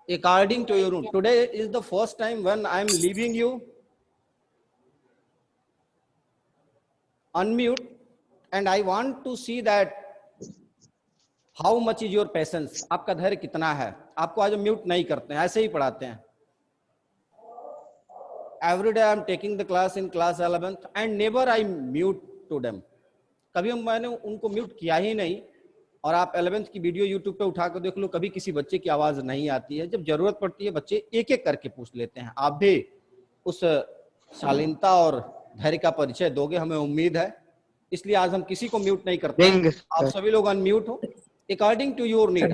according to your room. Today is the first time when I am leaving you. Unmute, and I want to see that how much is your patience. आपका धैर्य कितना है. आपको आज mute नहीं करते हैं, ऐसे ही पढ़ाते हैं. Every day I am taking the class in class 11th and never I mute to them. कभी मैंने उनको म्यूट किया ही नहीं. और आप 11th की वीडियो यूट्यूब पे उठा कर देख लो, कभी किसी बच्चे की आवाज नहीं आती है. जब जरूरत पड़ती है बच्चे एक एक करके पूछ लेते हैं. आप भी उस शालीनता और धैर्य का परिचय दोगे, हमें उम्मीद है. इसलिए आज हम किसी को म्यूट नहीं करते हैं. आप सभी लोग अनम्यूट हो अकॉर्डिंग टू योर नीड.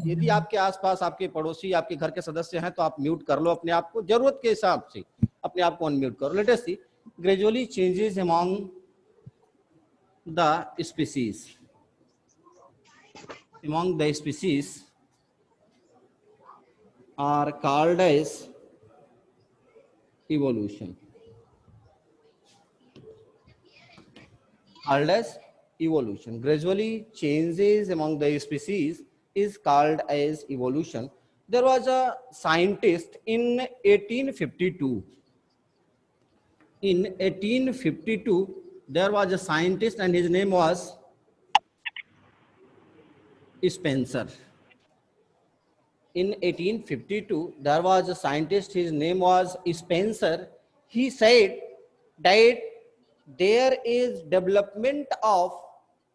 यदि आपके आसपास आपके पड़ोसी, आपके घर के सदस्य हैं तो आप म्यूट कर लो अपने आप को, जरूरत के हिसाब से अपने आप को अनम्यूट करो. Let us see gradually changes among the species. Among the species are called as evolution. Called as evolution. Gradually changes among the species is called as evolution. There was a scientist in 1852. In 1852, there was a scientist and his name was Spencer. In 1852, there was a scientist, his name was Spencer. He said that there is development of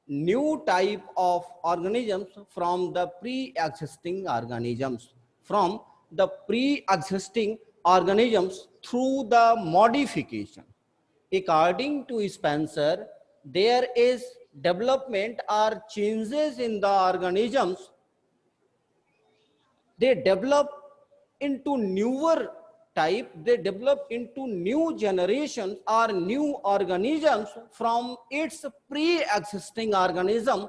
new type of organisms from the pre-existing organisms, from the pre-existing organisms through the modification. According to Spencer, there is development or changes in the organisms. They develop into newer type, they develop into new generations or new organisms from its pre-existing organism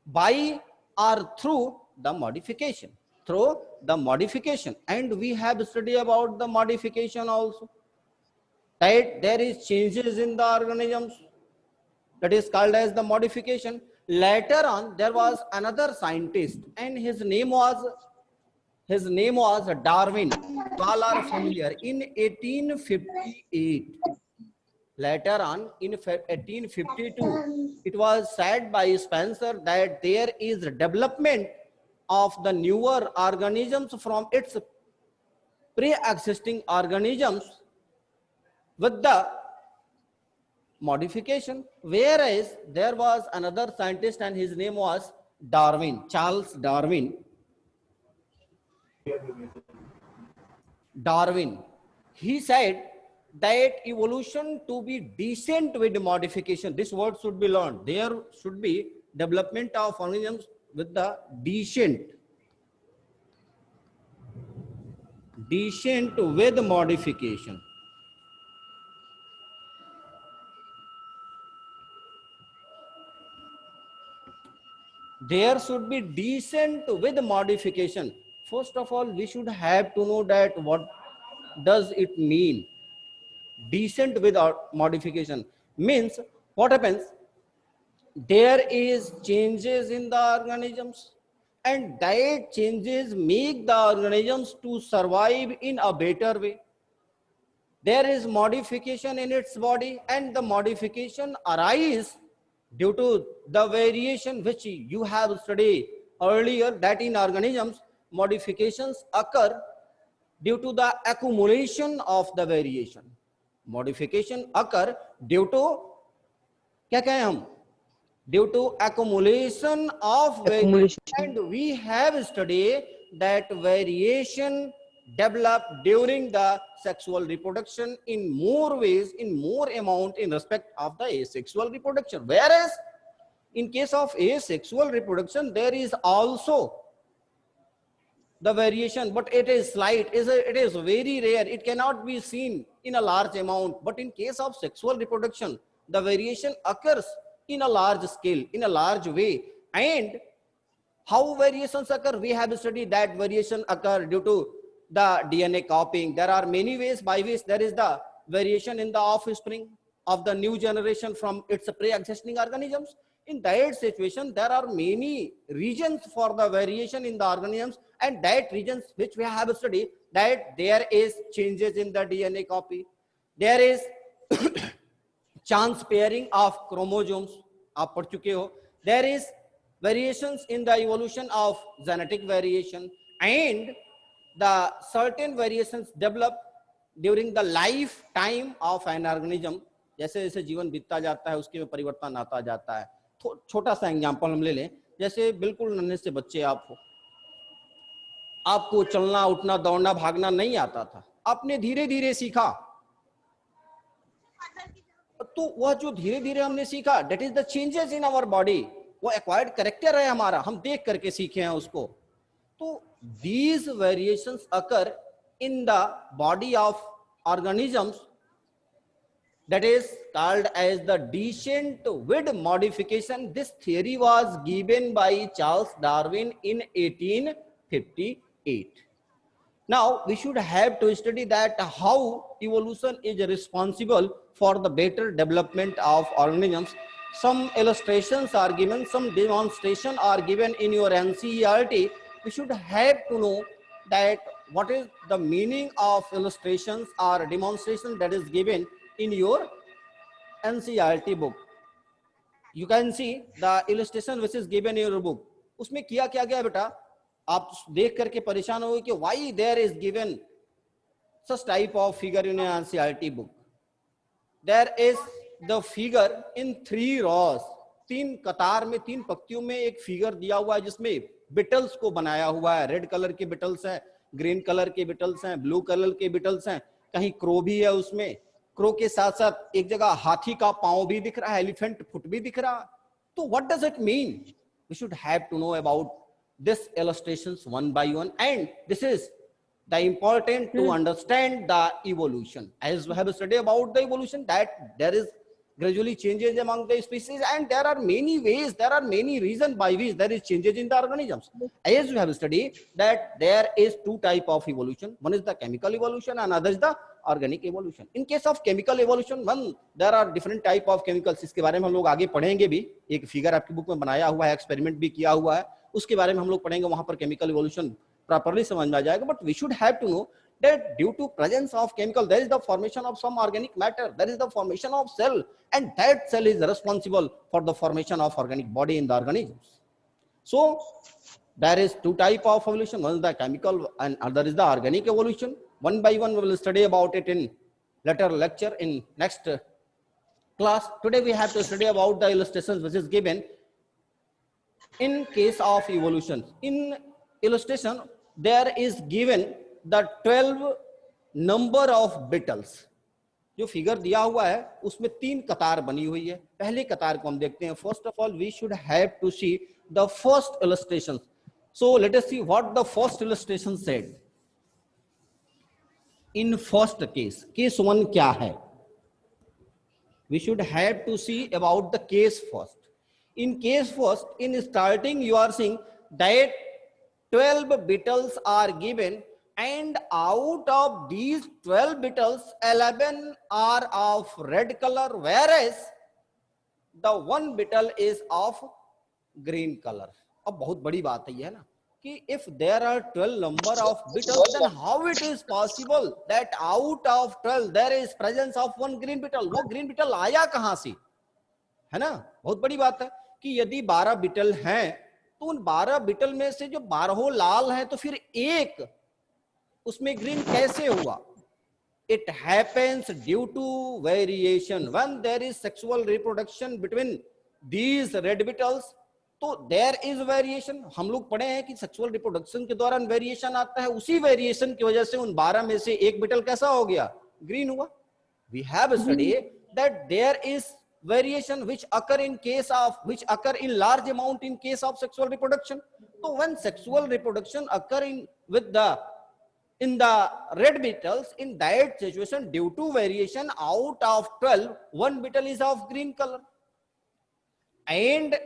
by or through the modification. Through the modification. And we have studied about the modification also, that there is changes in the organisms. That is called as the modification. Later on, there was another scientist, and his name was Darwin. All are familiar. In 1858. Later on, in 1852, it was said by Spencer that there is development of the newer organisms from its pre-existing organisms with the modification. Whereas there was another scientist and his name was Darwin, Charles Darwin. He said that evolution to be decent with modification. This word should be learned. There should be development of organisms with the decent with modification. There should be decent with modification. First of all, we should have to know that what does it mean. Decent with modification means what happens? There is changes in the organisms, and that changes make the organisms to survive in a better way. There is modification in its body, and the modification arises due to the variation which you have studied earlier, that in organisms modifications occur due to the accumulation of the variation. Modification occur due to क्या कहें हम, due to accumulation of variation. And we have studied that variation develop during the sexual reproduction in more ways, in more amount in respect of the asexual reproduction. Whereas in case of asexual reproduction, there is also the variation, but it is slight, it is very rare, it cannot be seen in a large amount. But in case of sexual reproduction, the variation occurs in a large scale, in a large way. And how variations occur? We have studied that variation occur due to the DNA copying. There are many ways by which there is the variation in the offspring of the new generation from its pre-existing organisms. In that situation, there are many regions for the variation in the organisms, and that regions which we have studied, that there is changes in the DNA copy, there is chance pairing of chromosomes, आप पढ़ चुके हो, there is variations in the evolution of genetic variation, and the certain variations develop during the lifetime of an organism. जैसे जैसे जीवन बीतता जाता है उसके में परिवर्तन आता जाता है. छोटा सा एग्जांपल हम ले लें, जैसे बिल्कुल नन्हे से बच्चे आप हो, आपको चलना उठना दौड़ना भागना नहीं आता था, आपने धीरे धीरे सीखा, तो वह जो धीरे धीरे हमने सीखा, that is the changes in our body, वो एक्वायर्ड कैरेक्टर है हमारा, हम देख करके सीखे हैं उसको. तो these variations occur in the body of organisms, that is called as the descent with modification. This theory was given by Charles Darwin in 1858. Now we should have to study that how evolution is responsible for the better development of organisms. Some illustrations are given, some demonstration are given in your NCERT. We should have to know that what is the meaning of illustrations or demonstration that is given in your NCERT book. You can see the illustration which is given in your book. उसमें किया क्या गया बेटा, आप देख करके परेशान हो कि why there is given such type of figure in an NCERT book. There is the figure in 3 rows, 3 कतार में 3 पंक्तियों में एक फिगर दिया हुआ है जिसमें बिटल्स को बनाया हुआ है. रेड कलर के बिटल्स हैं, ग्रीन कलर के बिटल्स हैं, ब्लू कलर के बिटल्स हैं, कहीं क्रो भी है उसमें. क्रो के साथ साथ एक जगह हाथी का पांव भी दिख रहा है, एलिफेंट फुट भी दिख रहा है. तो what does it mean? We should have to know about this illustrations one by one, and this is the important to understand the evolution. As we have studied about the evolution, that there is gradually changes among the species, and there are many ways, there are many reasons by which there is changes in the organisms. As we have studied that there is 2 type of evolution, one is the chemical evolution and other is the organic evolution. In case of chemical evolution, one there are different type of chemicals, इसके बारे में हम लोग आगे पढ़ेंगे भी. एक figure आपकी बुक में बनाया हुआ है, एक्सपेरिमेंट भी किया हुआ है, उसके बारे में हम लोग पढ़ेंगे, वहां पर केमिकल इवोल्यूशन प्रॉपर्ली समझ में आ जाएगा. But we should have to know that due to presence of chemical there is the formation of some organic matter, there is the formation of cell, and that cell is responsible for the formation of organic body in the organisms. So there is 2 type of evolution, one is the chemical and other is the organic evolution. One by one we will study about it in later lecture in next class. Today we have to study about the illustrations which is given in case of evolution. In illustration there is given the 12 number of beetles. जो figure दिया हुआ है उसमें 3 कतार बनी हुई है. पहले कतार को हम देखते हैं. First of all we should have to see the first illustration. So let us see what the first illustration said. In first case 1 क्या है? We should have to see about the case first. In case first, in starting you are seeing that 12 beetles are given, and out of these 12 beetles 11 are of red color, whereas the 1 beetle is of green color. अब बहुत बड़ी बात है ये ना कि if there are 12 number of beetles, then how it is possible that out of 12 there is presence of 1 green beetle? वो green beetle आया कहां से, है ना? बहुत बड़ी बात है कि यदि 12 बीटल हैं तो उन 12 बीटल में से जो 12 लाल हैं तो फिर एक उसमें ग्रीन कैसे हुआ? It happens due to variation. When there is sexual reproduction between these red beetles, तो there is variation. हम लोग पढ़े हैं कि सेक्सुअल रिप्रोडक्शन के दौरान वेरिएशन आता है. उसी वेरिएशन की वजह से उन 12 में से एक बीटल कैसा हो गया? ग्रीन हुआ. We have studied that there is variation which occur in large amount in case of sexual reproduction. So when sexual reproduction occur in the red beetles, in that situation due to variation out of 12 1 beetle is of green color. And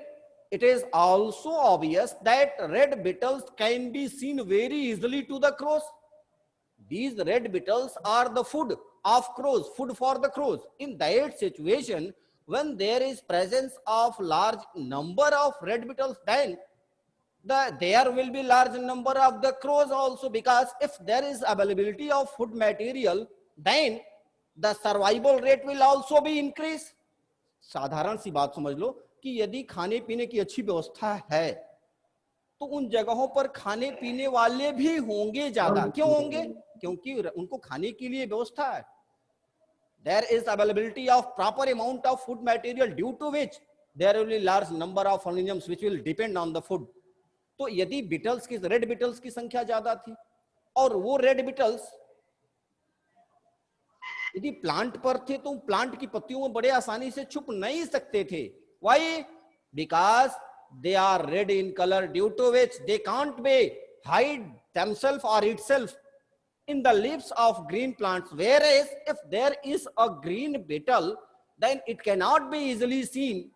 it is also obvious that red beetles can be seen very easily to the crows. These red beetles are the food of crows, food for the crows. In that situation, when there is presence of large number of red beetles, then there will be large number of the crows also, because if there is availability of food material, then the survival rate will also be increase. साधारण सी बात समझ लो कि यदि खाने पीने की अच्छी व्यवस्था है तो उन जगहों पर खाने पीने वाले भी होंगे ज्यादा। क्यों होंगे? क्योंकि उनको खाने के लिए व्यवस्था है। There is availability of proper amount of food material, due to which there will be large number of organisms which will depend on the food. तो यदि बीटल्स की, रेड बीटल्स की संख्या ज्यादा थी और वो रेड बीटल्स यदि प्लांट पर थे तो प्लांट की पत्तियों में बड़े आसानी से छुप नहीं सकते थे। Why? Because they are red in color, due to which they can't be hide themselves or itself in the leaves of green plants. Whereas if there is a green beetle, then it cannot be easily seen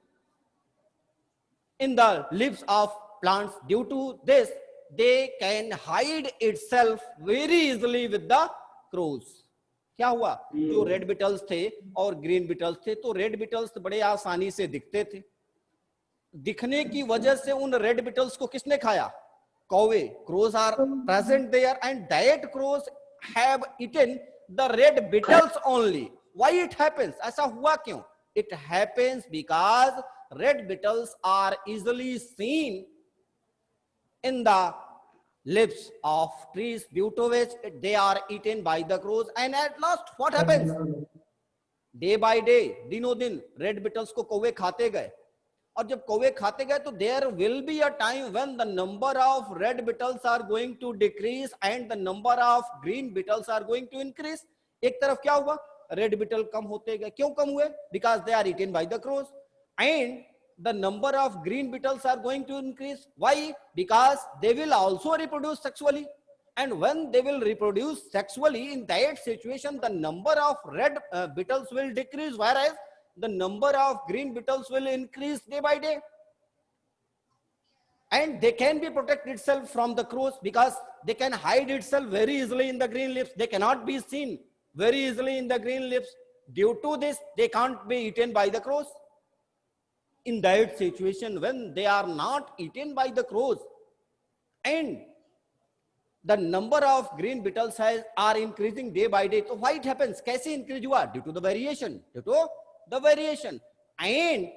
in the leaves of plants. Due to this, they can hide itself very easily with the crows. क्या हुआ? जो red Beatles थे और green Beatles थे, तो red Beatles बड़े आसानी से दिखते थे। दिखने की वजह से उन रेड बीटल्स को किसने खाया? कौवे। Crows are present there and that crows have eaten the red beetles only. Why it happens? ऐसा हुआ क्यों? It happens because red beetles are easily seen in the leaves of trees, due to which they are eaten by the crows. And at last what happens? Day by day, दिनों दिन red Beatles को कौवे खाते गए, और जब कौवे खाते गए तो there will be a time when the number of red beetles are going to decrease and the number of green beetles are going to increase. एक तरफ क्या हुआ? रेड बीटल कम होते गए। क्यों कम हुए? Because they are eaten by the crows. And the number of green beetles are going to increase. Why? Because they will also reproduce sexually. And when they will reproduce sexually, in that situation, the number of red beetles will decrease, whereas the number of green beetles will increase day by day. And they can be protect itself from the crows because they can hide itself very easily in the green leaves. They cannot be seen very easily in the green leaves. Due to this, they can't be eaten by the crows. In that situation, when they are not eaten by the crows and the number of green beetles are increasing day by day, so why it happens? कैसे increase हुआ? Due to the variation. Due to the variation. And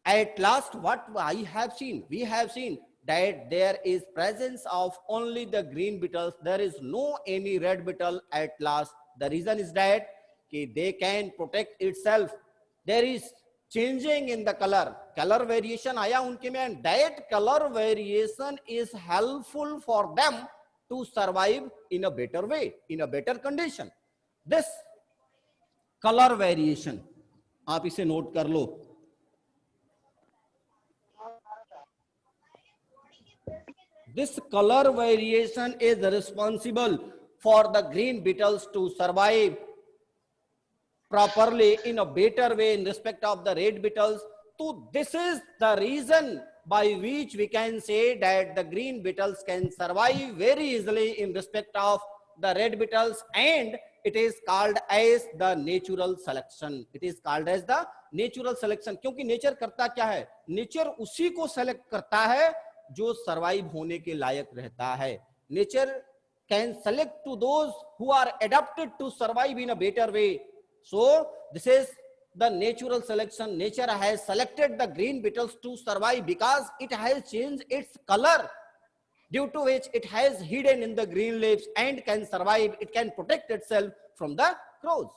at last what we have seen that there is presence of only the green beetles. There is no any red beetle at last. The reason is that they can protect itself. There is changing in the color variation आया उनके में, and that color variation is helpful for them to survive in a better way, in a better condition. This color variation आप इसे note कर लो। This color variation is responsible for the green beetles to survive properly in a better way in respect of the red beetles. So this is the reason by which we can say that the green beetles can survive very easily in respect of the red beetles, and it is called as the natural selection. It is called as the natural selection. क्योंकि nature करता क्या है? Nature उसी को select करता है जो survive होने के लायक रहता है। Nature can select to those who are adapted to survive in a better way. So this is the natural selection. Nature has selected the green beetles to survive because it has changed its color, due to which it has hidden in the green leaves and can survive. It can protect itself from the crows.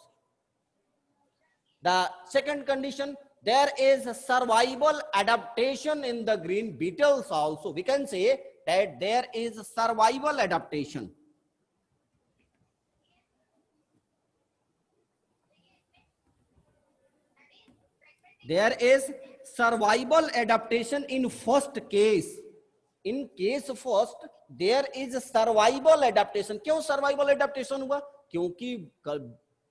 The second condition, there is a survival adaptation in the green beetles also. We can say that there is a survival adaptation. There is survival adaptation in first case. In case first, there is a survival adaptation. क्यों survival adaptation हुआ? क्योंकि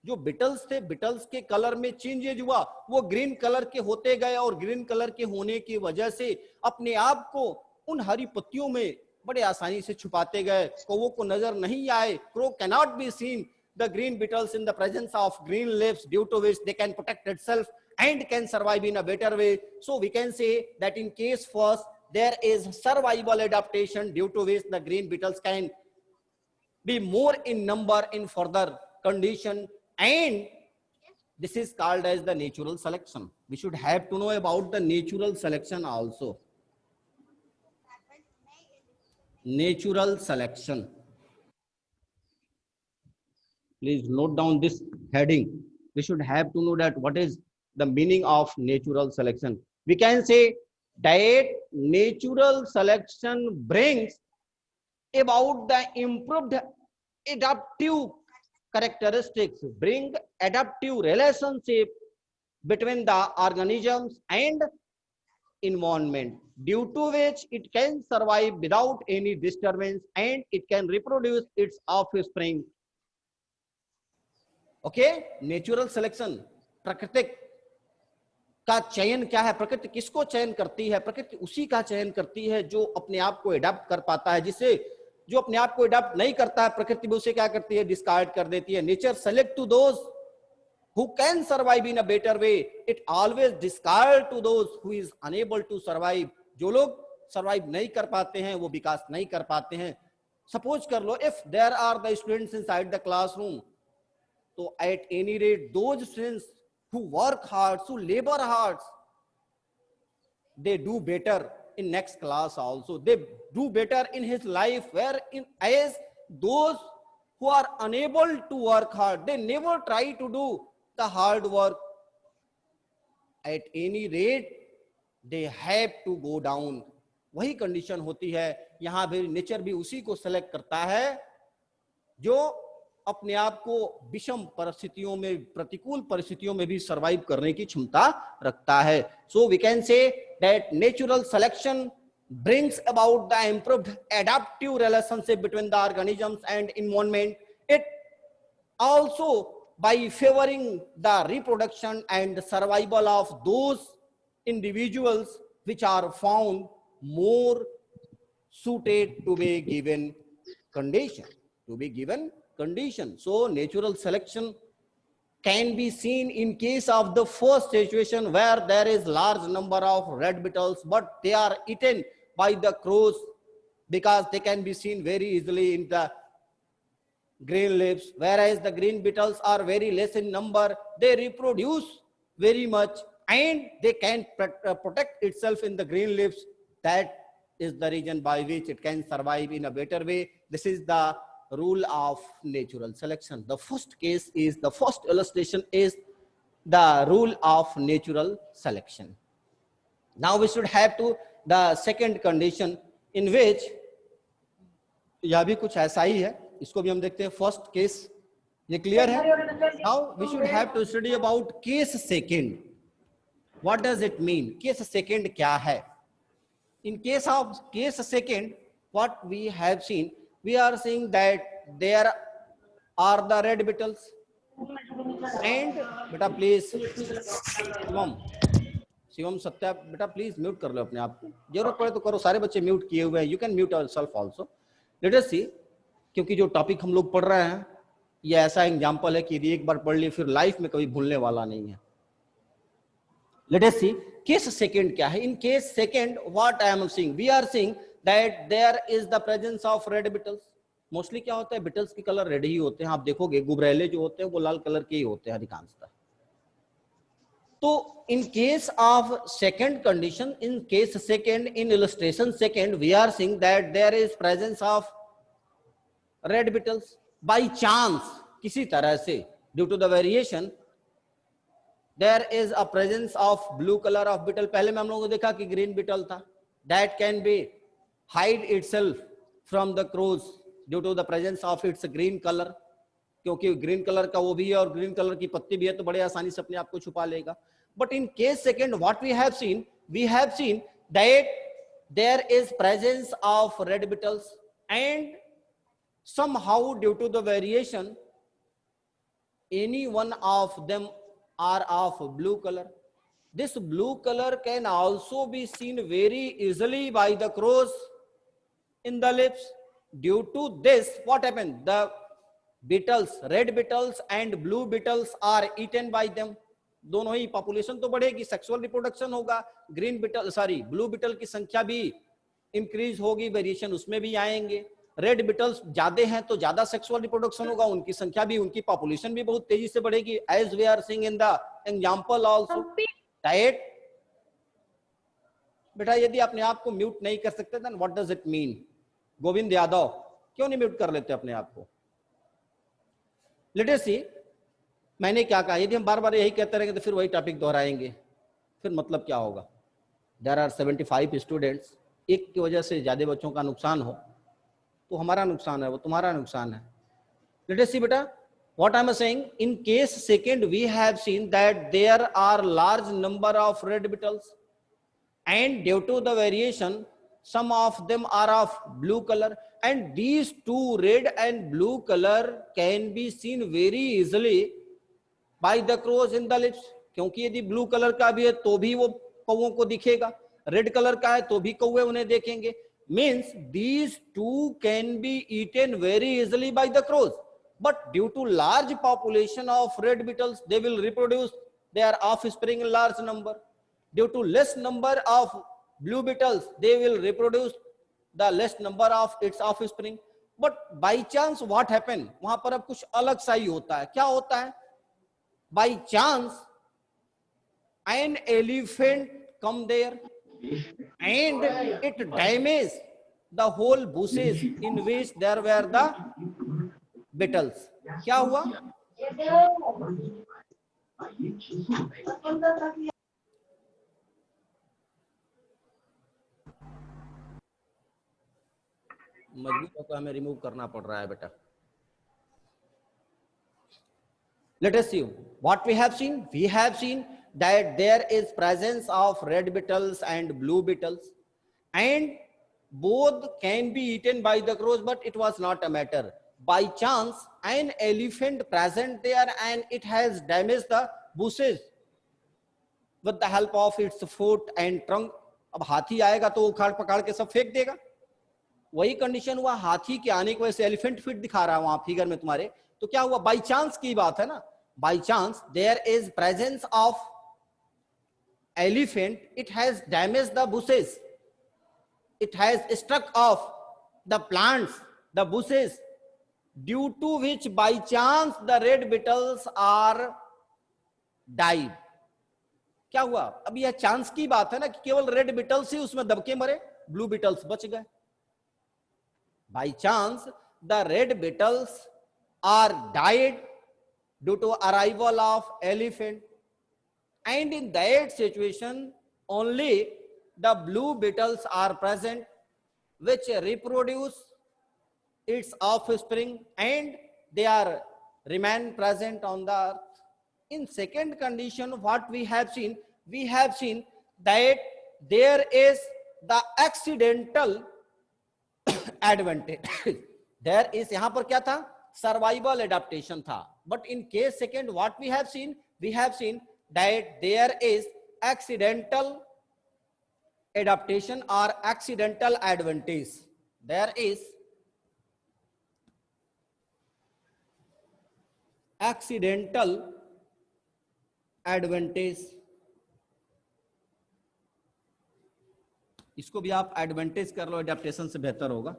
जो Beatles थे, Beatles के colour में changes हुआ, वो green colour के होते गए और ग्रीन कलर के होने की वजह से अपने आप को उन हरी पत्तियों में बड़े आसानी से छुपाते गए, कौवों को नजर नहीं आए. Crow cannot be seen the green beetles in the presence of green leaves, due to which they can protect itself and can survive in a better way. So we can say that in case first, there is survival adaptation due to which the green beetles can be more in number in further condition, and this is called as the natural selection. We should have to know about the natural selection also. Natural selection. Please note down this heading. We should have to know that what is the meaning of natural selection. We can say that natural selection brings about the improved adaptive characteristics, bring adaptive relationship between the organisms and environment, due to which it can survive without any disturbance and it can reproduce its offspring. Okay, natural selection, प्राकृतिक का चयन क्या है, प्रकृति किसको चयन करती है, प्रकृति उसी का चयन करती है जो अपने आप को अडॉप्ट कर पाता है, जिसे जो अपने आप को अडॉप्ट नहीं करता है प्रकृति भी उसे क्या करती है, डिस्कार्ड कर देती है. Nature select to those who can survive in a better way, it always discard to those who is unable to survive. जो लोग सर्वाइव नहीं कर पाते हैं वो विकास नहीं कर पाते हैं. सपोज कर लो, if there are the students inside the classroom, तो at any rate those students who work hard, who labor hard, they do better in next class also, they do better in his life, where in as those who are unable to work hard, they never try to do the hard work, at any rate they have to go down. वही condition होती है यहां भी. Nature भी उसी को select करता है जो अपने आप को विषम परिस्थितियों में, प्रतिकूल परिस्थितियों में भी सरवाइव करने की क्षमता रखता है. So we can say that natural selection brings about the improved adaptive relationship between the organisms and environment. It also by favoring the reproduction and survival of those individuals which are found more suited to be given condition, So natural selection can be seen in case of the first situation where there is large number of red beetles, but they are eaten by the crows because they can be seen very easily in the green leaves, whereas the green beetles are very less in number. They reproduce very much and they can protect itself in the green leaves. That is the reason by which it can survive in a better way. This is the rule of natural selection. The first case is, the first illustration is the rule of natural selection. Now we should have to the second condition in which, यह भी कुछ ऐसा ही है, इसको भी हम देखते हैं. फर्स्ट केस ये क्लियर है. Now we should have to study about case second. What does it mean? Case second क्या है? In case of case second what we have seen, we are seeing that there are the red beetles and, बेटा please Shivam Satya बेटा please mute कर लो अपने आप को, जरूरत पड़े तो करो, सारे बच्चे म्यूट किए हुए हैं. You can mute yourself also. Let us see, क्योंकि जो टॉपिक हम लोग पढ़ रहे हैं ये ऐसा एग्जांपल है कि यदि एक बार पढ़ लिए फिर लाइफ में कभी भूलने वाला नहीं है. Let us see case second क्या है. In case second what I am seeing, we are seeing that there is the presence of red beetles. Mostly क्या होता है, बीटल्स के कलर रेड ही होते हैं. आप देखोगे गुबरैले जो होते हैं वो लाल कलर के ही होते हैं अधिकांशतः. तो in case of second condition, in case second, in illustration second, we are seeing that there is presence of red beetles by chance, किसी तरह से due to the variation there is a presence of blue color of beetle. पहले में हम लोगों ने देखा कि green beetle था, that can be hide itself from the crows due to the presence of its green color. क्योंकि green colour का वो भी है और ग्रीन कलर की पत्ती भी है तो बड़े आसानी से अपने आप को छुपा लेगा. But in case second, what we have seen that there is presence of red beetles and somehow due to the variation any one of them are of blue color. This blue color can also be seen very easily by the crows in the lips. Due to this, what happened? The beetles, red beetles and blue beetles are eaten by them. दोनों ही population तो बढ़ेगी, sexual reproduction होगा, green beetle blue beetle की संख्या भी increase होगी, variation उसमें भी आएंगे। रेड बिटल्स ज्यादा हैं तो ज्यादा सेक्सुअल रिप्रोडक्शन होगा, उनकी संख्या भी, उनकी पॉपुलेशन भी बहुत तेजी से बढ़ेगी, as we are seeing in the example also. डाइट, बेटा यदि अपने आप को म्यूट नहीं कर सकते then what does it mean? Govind Yadav, क्यों नहीं म्यूट कर लेते अपने आप को? लेट अस सी, मैंने क्या कहा, यदि हम बार बार यही कहते रहेंगे तो फिर वही टॉपिक दोहराएंगे, फिर मतलब क्या होगा? देयर आर 75 स्टूडेंट्स, एक की वजह से ज्यादा बच्चों का नुकसान हो तो हमारा नुकसान है, वो तुम्हारा नुकसान है। लेट अस सी बेटा, what I'm saying, in case second we have seen that there are large number of red petals and due to the variation some of them are of blue color, and these two red and blue color can be seen very easily by the crows in the lips, क्योंकि यदि blue colour का भी है तो भी वो कौओं को दिखेगा, रेड कलर का है तो भी कौवे उन्हें देखेंगे। Means these two can be eaten very easily by the crows, but due to large population of red beetles they will reproduce their offspring in large number. Due to less number of blue beetles they will reproduce the less number of its offspring. But by chance what happen, वहां पर अब कुछ अलग सा ही होता है। क्या होता है? By chance an elephant come there and it damaged the whole bushes in which there were the beetles. क्या हुआ? मजबूर होकर हमें रिमूव करना पड़ रहा है बेटा। Let us see what we have seen. We have seen that there is presence of red beetles and blue beetles, and both can be eaten by the crows, but it was not a matter. By chance, an elephant present there and it has damaged the bushes with the help of its foot and trunk. अब हाथी आएगा तो उखाड़ पकड़ के सब फेंक देगा। वही कंडीशन हुआ, हाथी के आने की वजह से एलिफेंट फिट दिखा रहा है वहां फिगर में तुम्हारे, तो क्या हुआ? बाई चांस की बात है ना। By chance there is presence of elephant, it has damaged the bushes, it has struck off the plants, the bushes, due to which by chance the red beetles are died. क्या हुआ? अब यह chance की बात है ना कि केवल रेड बिटल्स ही उसमें दबके मरे, ब्लू बिटल्स बच गए। By chance the red beetles are died due to arrival of elephant, and in that situation only the blue beetles are present which reproduce its offspring and they are remain present on the earth. In second condition what we have seen that there is the accidental advantage. There is, यहां पर क्या था? Survival adaptation था। But in case second what we have seen that there is accidental adaptation or accidental advantage. There is accidental advantage, इसको भी आप advantage कर लो, adaptation से बेहतर होगा।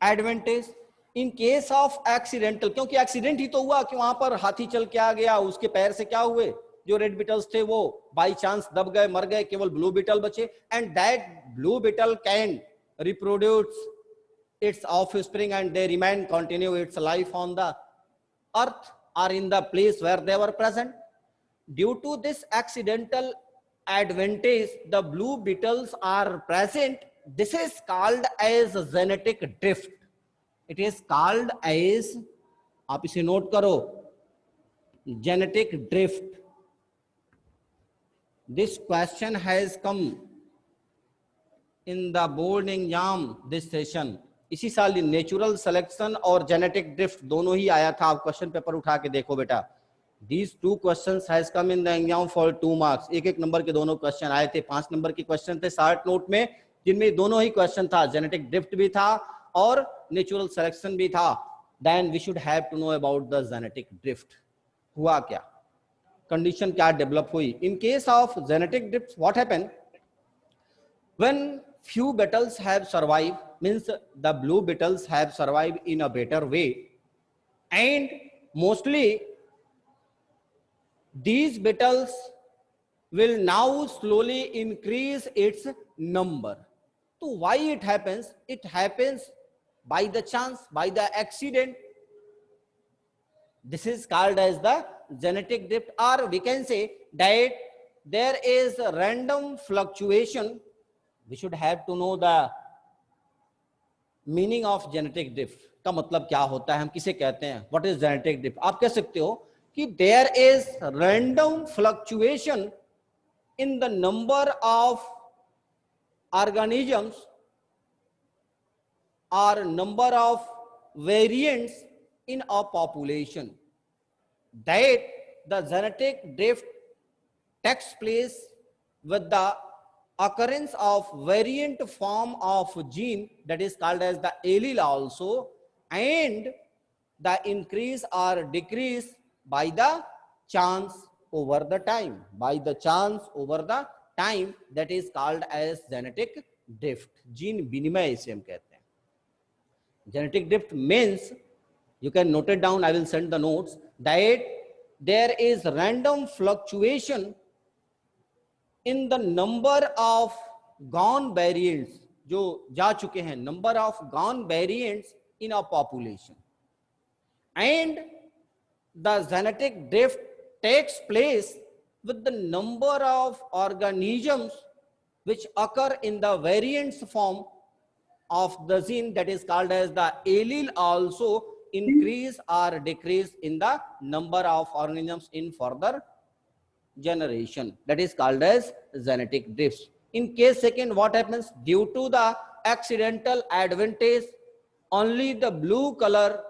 Advantage in case of accidental, क्योंकि एक्सीडेंट ही तो हुआ कि वहां पर हाथी चल के आ गया, उसके पैर से क्या हुए, जो रेड बीटल्स थे वो बाय चांस दब गए, मर गए, केवल ब्लू बीटल बचे, and that blue beetle can reproduce its offspring and they remain continue its life on the earth or in the place where they were present. Due to this accidental advantage the blue beetles are present. This is called as genetic drift. It is called as, आप इसे note करो, genetic drift. This question has come in the board exam this session. इसी साल natural selection और genetic drift दोनों ही आया था। आप क्वेश्चन पेपर उठा के देखो बेटा। These two questions has come in the exam for 2 marks. एक नंबर के दोनों क्वेश्चन आए थे, 5 नंबर के क्वेश्चन थे शार्ट नोट में, जिनमें दोनों ही क्वेश्चन था, जेनेटिक ड्रिफ्ट भी था और नेचुरल सिलेक्शन भी था। Then we should have to know about the genetic drift. हुआ क्या? कंडीशन क्या डेवलप हुई. इन case of genetic drift what happen, when few beetles have survived, means the blue beetles have survived in a better way, and mostly these beetles will now slowly increase its number. So why it happens? It happens by the chance, by the accident. This is called as the genetic drift, or we can say that there is a random fluctuation. We should have to know the meaning of genetic drift. का मतलब क्या होता है, हम किसे कहते हैं, what is genetic drift. आप कह सकते हो कि there is random fluctuation in the number of organisms or number of variants in a population, that the genetic drift takes place with the occurrence of variant form of gene, that is called as the allele also, and the increase or decrease by the chance over the time, by the chance over the time, that is called as genetic drift. Gene विनिमय इसे हम कहते हैं. Genetic drift means, you can note it down, I will send the notes, that there is random fluctuation in the number of gone variants, जो जा चुके हैं, number of gone variants in a population, and the genetic drift takes place with the number of organisms which occur in the variants form of the gene, that is called as the allele also increase or decrease in the number of organisms in further generation, that is called as genetic drifts. In case second, what happens? Due to the accidental advantage, only the blue color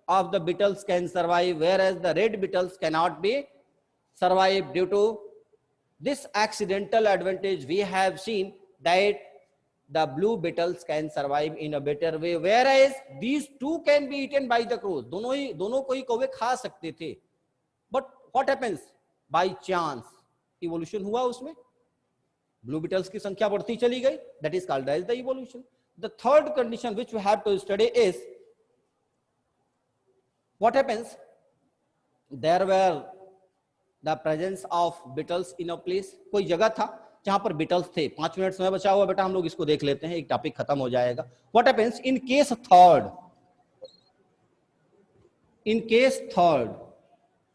of the beetles can survive, whereas the red beetles cannot be survive. Due to this accidental advantage, we have seen that the blue beetles can survive in a better way, whereas these two can be eaten by the crows. दोनों को ही कौवे खा सकते थे. But what happens? By chance evolution हुआ उसमें, blue beetles की संख्या बढ़ती चली गई, that is called as the evolution. The third condition which we have to study is what happens? There were the presence of beetles in a place. कोई जगह था जहां पर beetles थे. 5 मिनट समय बचा हुआ बेटा, हम लोग इसको देख लेते हैं, एक टॉपिक खत्म हो जाएगा. What happens in case third? In case third,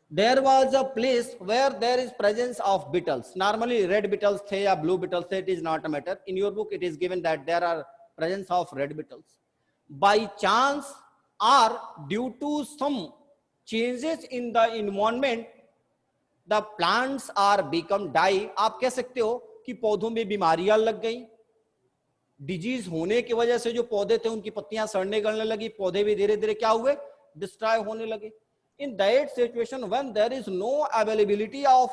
there was a place where there is presence of beetles. Normally red beetles थे या blue beetles थे, it is not a matter. In your book it is given that there are presence of red beetles. By chance or due to some changes in the environment, the plants are become die. आप कह सकते हो कि पौधों में बीमारियां लग गई. डिजीज होने की वजह से जो पौधे थे उनकी पत्तियां सड़ने गलने लगी, पौधे भी धीरे धीरे क्या हुए, डिस्ट्रॉय होने लगे. In that situation, when there is no availability of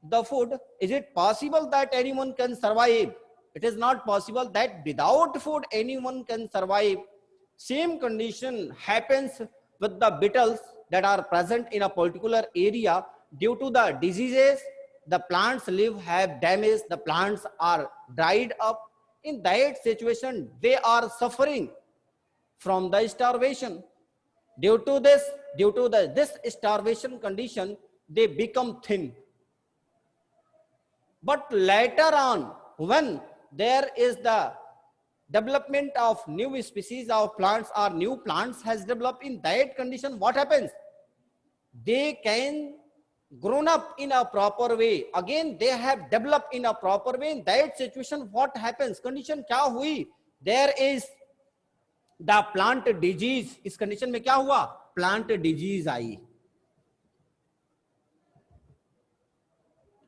the food, is it possible that anyone can survive? It is not possible that without food anyone can survive. Same condition happens with the beetles that are present in a particular area. Due to the diseases, the plants live have damaged, the plants are dried up. In that situation, they are suffering from the starvation. Due to this starvation condition, they become thin. But later on, when there is the development of new species of plants or new plants has developed, in that condition, what happens? They can grown up in a proper way. Again, they have developed in a proper way. In that situation, what happens? Condition क्या हुई? There is the plant disease. इस condition में क्या हुआ? Plant disease I.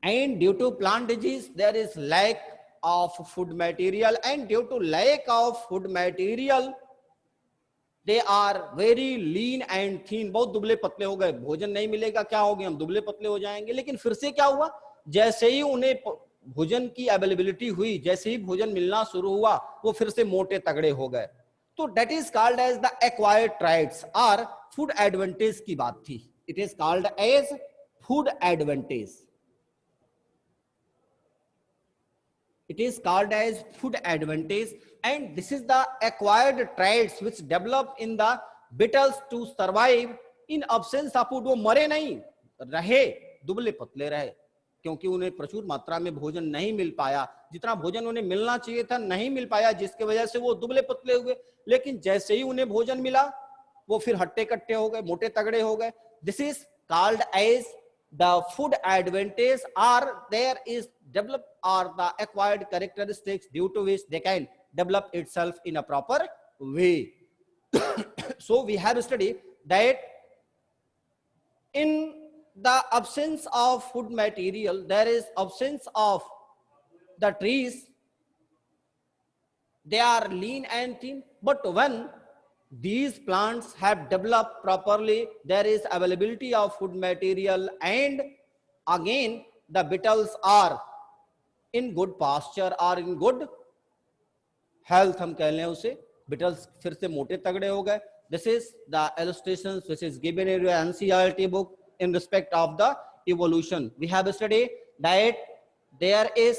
And due to plant disease, there is lack of food material, and due to lack of food material, they are very lean and thin. बहुत दुबले पतले हो गए, भोजन नहीं मिलेगा, क्या होगी, हम दुबले पतले हो जाएंगे. लेकिन फिर से क्या हुआ? जैसे ही उन्हें भोजन की अवेलेबिलिटी हुई, जैसे ही भोजन मिलना शुरू हुआ, वो फिर से मोटे तगड़े हो गए. तो that is called as the acquired traits or food advantage की बात थी. It is called as food advantage. It is called as food advantage, and this is the acquired traits which develop in the beetles to survive in absence of food. वो मरे नहीं, रहे, दुबले पतले रहे, क्योंकि उन्हें प्रचुर मात्रा में भोजन नहीं मिल पाया, जितना भोजन उन्हें मिलना चाहिए था नहीं मिल पाया, जिसकी वजह से वो दुबले पतले हुए। लेकिन जैसे ही उन्हें भोजन मिला वो फिर हट्टे कट्टे हो गए, मोटे तगड़े हो गए। This is called as the food advantage, or there is developed or the acquired characteristics due to which they can develop itself in a proper way. So we have studied that in the absence of food material, there is absence of the trees. They are lean and thin, but when these plants have developed properly, there is availability of food material, and again the beetles are in good pasture or in good health, हम कह लें उसे, beetles फिर से मोटे तगड़े हो गए. This is the illustrations which is given in your NCERT book in respect of the evolution. We have studied that there is